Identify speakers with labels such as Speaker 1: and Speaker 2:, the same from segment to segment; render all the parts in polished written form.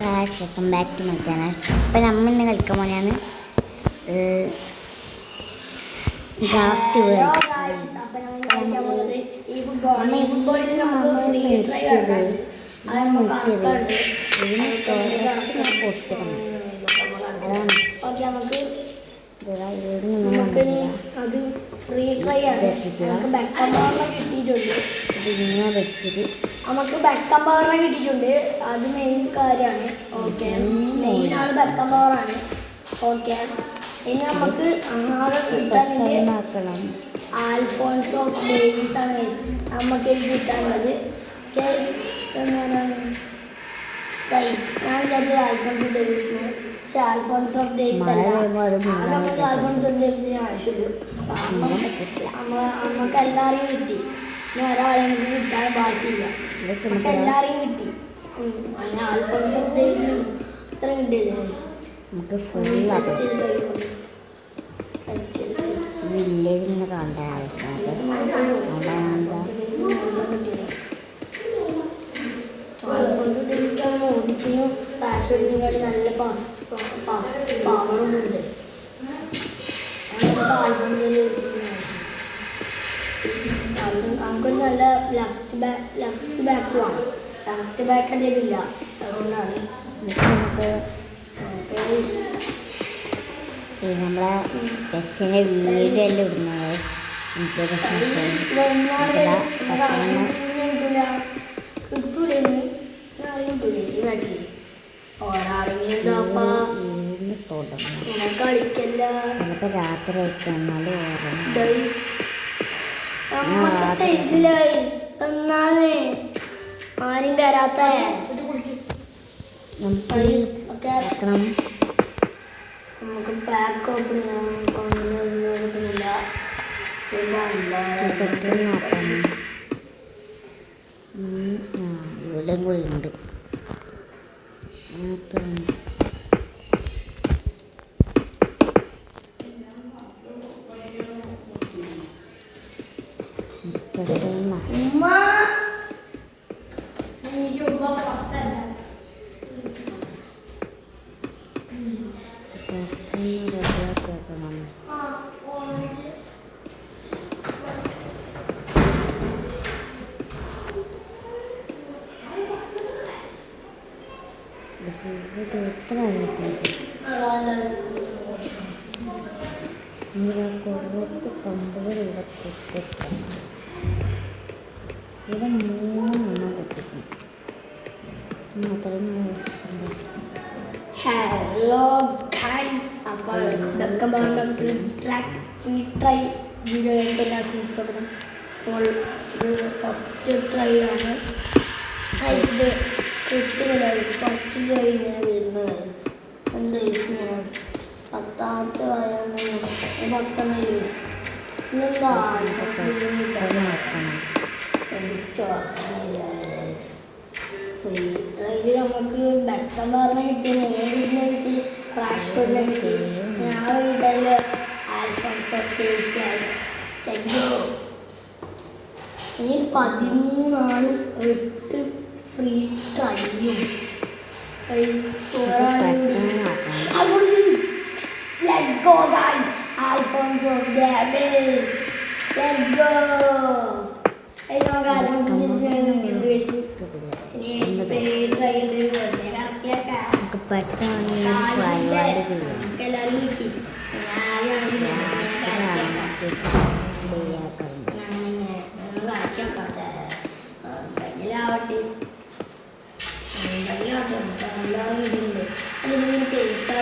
Speaker 1: Welcome back to my channel. അപ്പം നമ്മൾ ഇന്ന് കളിക്കാൻ പോലെയാണ് ക്രാഫ്റ്റ് വേൾഡ്.
Speaker 2: അത് ഫ്രീ ട്രൈ ആണ്. നമുക്ക് ബെക്കം പവറിനെ കിട്ടിയിട്ടുണ്ട്. അത് മെയിൻ കാര്യമാണ്. ഓക്കെ, മെയിൻ ആള് ബെക്കം പവറാണ്. ഓക്കെ, ഇനി നമുക്ക് ആകെ കിട്ടാനുണ്ട് ആൽഫോൺസ് ഓഫ് ഡേവിസ് ആണ് നമുക്ക് കിട്ടാനുള്ളത്. ഞാൻ വിചാരിച്ചത് ആൽഫോൺസ് ഓഫ് ഡേവിസിന്, പക്ഷെ ആൽഫോൺസ് ഓഫ് ഡേവിസ് അല്ല. നമുക്ക് ആൽഫോൺസ് ഓഫ് ഡേവിസിന് ആവശ്യമുള്ളൂ. നമുക്ക് എല്ലാവരെയും കിട്ടി. ഇനി ഒരാളെങ്കിലും കിട്ടാൻ ബാക്കിയില്ല. നമുക്ക് എല്ലാവരെയും കിട്ടി. അങ്ങനെ ആൽഫോൺസ് ഓഫ് ഡേവിസിന് ഇത്ര കിട്ടിയത്
Speaker 1: നമുക്ക് ഫുള്ളാണ് വില്ലേജിനെ കാണേണ്ട
Speaker 2: ആൽഫോൺസ് ഓഫ് ഡേവിസാണ് ഓടിച്ചയും റാഷ്വലിനെക്കാട്ടി നല്ല പവറും ഉണ്ട്. നമുക്കൊരു നല്ല ലെഫ്റ്റ് ബാക്ക് വേണം. ലെഫ്റ്റ് ബാക്ക് എന്തെങ്കിലും ഇല്ല, അതുകൊണ്ടാണ്
Speaker 1: നമ്മളെ ബസ്സിൻ്റെ വീഡിയോ എല്ലാം ഇടുന്നത്.
Speaker 2: കളിക്കല്ല
Speaker 1: ചിലപ്പോൾ രാത്രി വെച്ചാൽ
Speaker 2: ആരും തരാത്ത നമുക്ക് പാക്ക് ഓപ്പൺ കിട്ടുന്നില്ല.
Speaker 1: ഇവിടെയും കൂടി ഉണ്ട്. ഇവിടെ 3 കിട്ടിക്കും.
Speaker 2: ഹലോ ഗൈസ്, അപ്പോൾ ബെക്കം പവറിൻ്റെ ഫ്രീ ട്രൈ വീഡിയോയിലേക്ക് എല്ലാവർക്കും സ്വാഗതം. അപ്പോൾ ഇത് ഫസ്റ്റ് ട്രൈ ആണ്. ഇത് കിട്ടുന്നില്ല. ഫസ്റ്റ് ട്രൈ ഇങ്ങനെ വരുന്നത് എന്താ ഇങ്ങനെ 10ാമത്തെ ഇന്നെന്താ ഫ്രീ ട്രൈയിൽ നമുക്ക് ബെക്കം പവറിനെ കിട്ടി, നേരിട്ടിനെ കിട്ടി, റാഷ്ഫോർഡിനെ കിട്ടി. ഞാൻ വീട്ടിൽ ആൽഫോൺസ് ഓഫ് ഡേവിസ്. ഇനി 13 8 free ട്രൈയും Let's go guys, Alphonse of Davis. Let's go. Hey no guys, നമുക്ക് എല്ലാവരും കിട്ടി. ആവട്ടെ എല്ലാവരും കിട്ടിയിട്ടുണ്ട്. അല്ലെങ്കിൽ പേസ്റ്റ്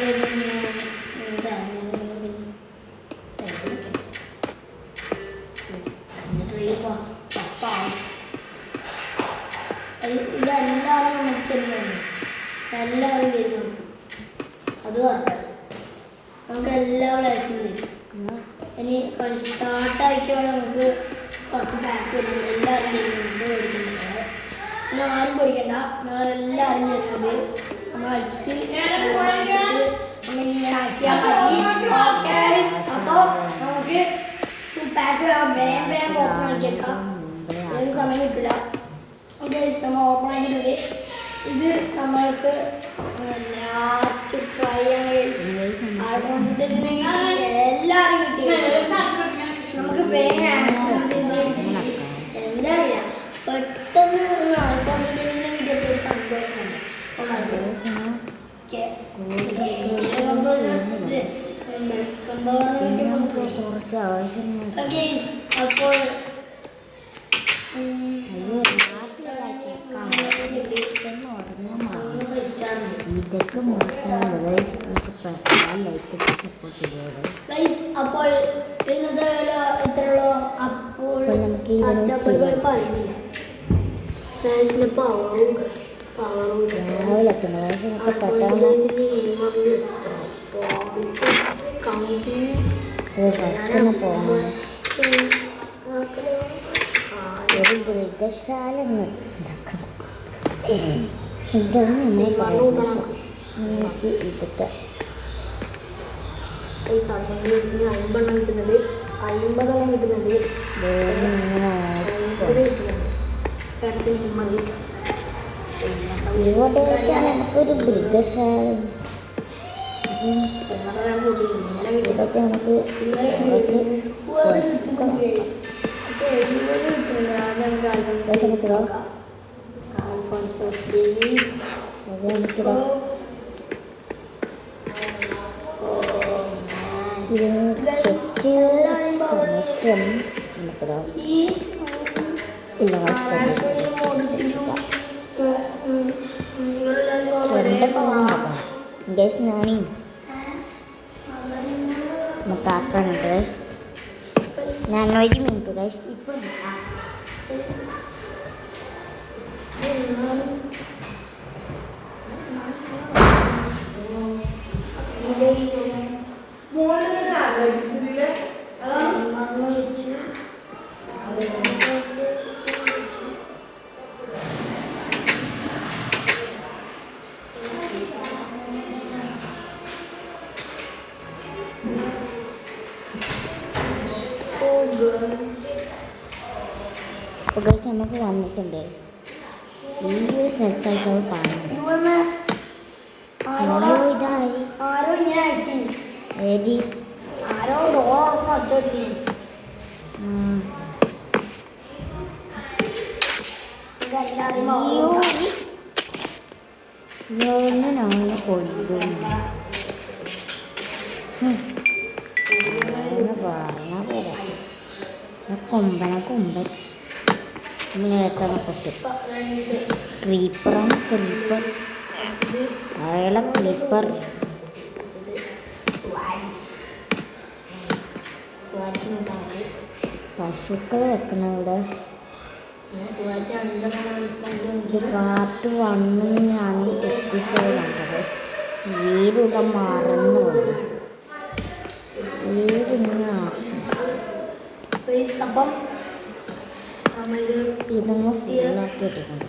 Speaker 2: ഇതെല്ലാവരും നമുക്ക് തരുന്നുണ്ട്. എല്ലാവരും തരും നമുക്ക്. അത് പറഞ്ഞത് നമുക്ക് എല്ലാ പ്ലേസും തരും. ഇനി സ്റ്റാർട്ടാക്കിയോടെ നമുക്ക് കുറച്ച് പാക്ക് വരുന്നുണ്ട്. എല്ലാവരും തരുന്നുണ്ട്. മേടിക്കുന്നുണ്ട്. നമ്മൾ ആരും പഠിക്കണ്ട, നമ്മളെല്ലാവരും തരുന്നുണ്ട്. നമ്മൾ അടിച്ചിട്ട് നമ്മൾ ഇങ്ങനെ ആക്കിയാൽ മതി. ഓക്കെ, അപ്പോൾ നമുക്ക് പാക്ക് വേഗം ഓപ്പൺ ആക്കിയേക്കാം. ഒരു സമയം കിട്ടില്ല. ഓക്കെ, നമ്മൾ ഓപ്പൺ ആക്കിയിട്ടുണ്ട്. ഇത് നമ്മൾക്ക് ലാസ്റ്റ് ട്രൈ ആൽഫോൺസിന്റെ എല്ലാരും കിട്ടി. നമുക്ക് എന്താ അറിയാ പെട്ടെന്ന് ആൽഫോൺസിന്റെ കിട്ടിയപ്പോൾ ഒരു സന്തോഷമുണ്ട്. അപ്പോൾ
Speaker 1: ഇതൊക്കെ മോശമാണ് ലൈക്ക് സപ്പോർട്ട് ചെയ്തോടെ.
Speaker 2: അപ്പോൾ ഇന്നത്തെ ഇത്രയുള്ളൂ. അപ്പോൾ
Speaker 1: നമുക്ക് രാവിലെ എത്തണം. ഫസ്റ്റിന് പോകണം. ഒരു മൃഗശാല ഉണ്ടാക്കണം. ഇതാണ് നമുക്ക് ഇതൊക്കെ
Speaker 2: 50 കിട്ടുന്നത് 50 കിട്ടുന്നത്
Speaker 1: ഇവിടെയൊക്കെ നമുക്കൊരു മൃഗശാല ഇതൊക്കെ നമുക്ക് ഞാനീ നമുക്കാക്കാനുണ്ട്. ഞാൻ 1 മിനിറ്റ് ഗൈസ് ഇപ്പം നമുക്ക് വന്നിട്ടുണ്ട്. ഈ ഒരു സ്ഥലത്തായിട്ട് അവൾ പറയുന്നത്
Speaker 2: ആരോ ഇങ്ങനെ അയക്കിനി.
Speaker 1: ഏതി
Speaker 2: ആരോ ഡോറൊക്കെ അച്ചോട്ടി
Speaker 1: ഞങ്ങൾ കൊല്ലുന്നു പറഞ്ഞ പോലെ കൊമ്പൻ ഇങ്ങനെ എത്താൻ പറ്റും. ക്രീപ്പർ അയാളെ ക്ലിപ്പർ പശുക്കൾ വെക്കണ ഇവിടെ ഒരു പാർട്ട് 1 ഞാൻ എപ്പിസോഡ് കണ്ടത്. വീടിവിടെ മറന്നു പോയി. വീടിങ്ങനെ
Speaker 2: അപ്പം
Speaker 1: ഇതങ്ങ് ഫുള്ളാക്കി ഇട്ടിട്ടുണ്ട്.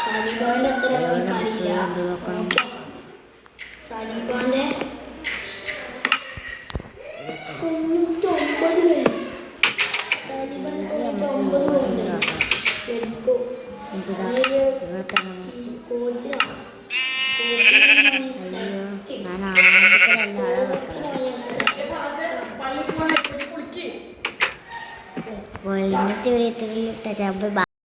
Speaker 2: സലീബാന്റെ എത്ര അറിയില്ല. സലീബാന്റെ 99 സലീബാന്റെ 99 ലെറ്റ്സ് ഗോ.
Speaker 1: കോച്ചിന്